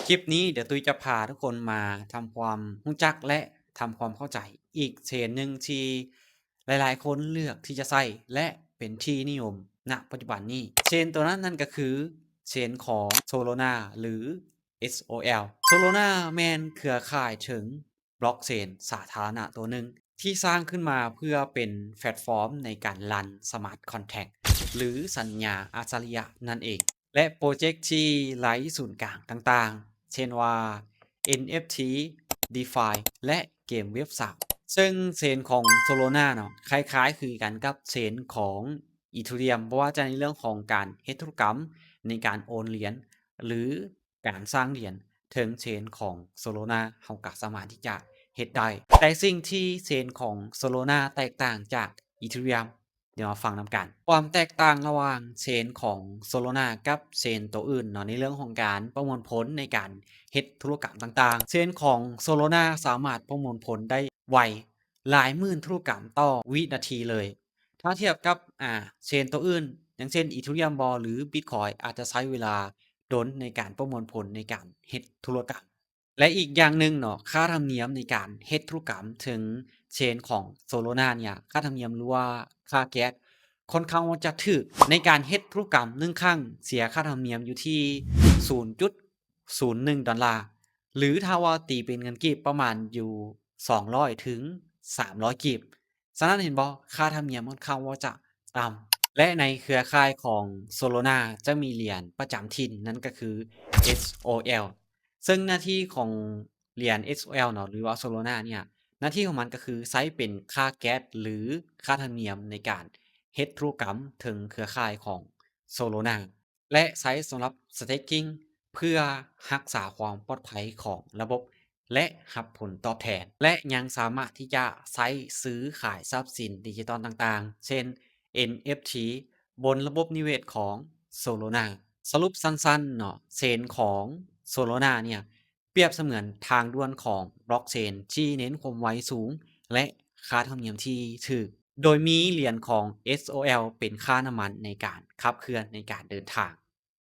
คลิปนี้เดี๋ยวตุ้ยจะพาทุกคนมาทำความรู้จักและทำความเข้าใจอีกเชนหนึ่งที่หลายๆคนเลือกที่จะใช้และเป็นที่นิยมณปัจจุบันนี้เชนตัวนั้นนั่นก็คือเชนของ Solana หรือ SOL Solana แมนเครือข่ายถึงบล็อกเชนสาธารณะตัวหนึ่งที่สร้างขึ้นมาเพื่อเป็นแพลตฟอร์มในการรันสมาร์ทคอนแท็กหรือสัญญาอัจฉริยะนั่นเองและโปรเจกต์ที่ไร้ศูนย์กลางต่างๆเช่นว่า NFT DeFi และเกมเว็บ3ซึ่งเชนของ Solana เนาะคล้ายๆคือกันกับเชนของ Ethereum เพราะว่าจะในเรื่องของการเฮ็ดธุรกรรมในการโอนเหรียญหรือการสร้างเหรียญถึงเชนของ Solana เราก็สามารถที่จะเฮ็ดได้แต่สิ่งที่เชนของ Solana แตกต่างจาก Ethereum เดี๋ยวมาฟังนำกันความแตกต่างระหว่างเชนของ Solana กับเชนตัวอื่นเนาะในเรื่องของการประมวลผลในการเฮ็ดธุรกรรมต่างๆเชนของ Solana สามารถประมวลผลได้ไวหลายหมื่นธุรกรรมต่อวินาทีเลยถ้าเทียบกับเชนตัวอื่นอย่างเช่น Ethereum หรือ Bitcoin อาจจะใช้เวลาดนในการประมวลผลในการเฮ็ดธุรกรรมและอีกอย่างหนึ่งเนาะค่าธรรมเนียมในการเฮ็ดธุรกรรมถึงเชนของ Solana เนี่ยค่าธรรมเนียมหรือว่าค่าแก๊สค่อนข้างว่าจะถูกในการเฮ็ดธุรกรรม1ครั้งเสียค่าธรรมเนียมอยู่ที่ $0.01 หรือถ้าว่าตีเป็นเงินกีบประมาณอยู่200ถึง300กีบฉะนั้นเห็นบ่ค่าธรรมเนียมค่อนข้างว่าจะต่ำและในเครือข่ายของ Solana จะมีเหรียญประจำถิ่นนั่นก็คือ SOL ซึ่งหน้าที่ของเหรียญ SOL เนาะหรือว่า Solana เนี่ยหน้าที่ของมันก็คือใช้เป็นค่าแก๊สหรือค่าธรรมเนียมในการเฮ็ดธุรกรรมถึงเครือข่ายของ Solana และใช้สำหรับ Staking เพื่อรักษาความปลอดภัยของระบบและรับผลตอบแทนและยังสามารถที่จะใช้ซื้อขายทรัพย์สินดิจิทัลต่างๆเช่น NFT บนระบบนิเวศของ Solana สรุปสั้นๆเนาะเชนของ Solana เนี่ยเปรียบเสมือนทางด่วนของบล็อกเชนที่เน้นความไวสูงและค่าธรรมเนียมที่ถูกโดยมีเหรียญของ SOL เป็นค่าน้ำมันในการขับเคลื่อนในการเดินทาง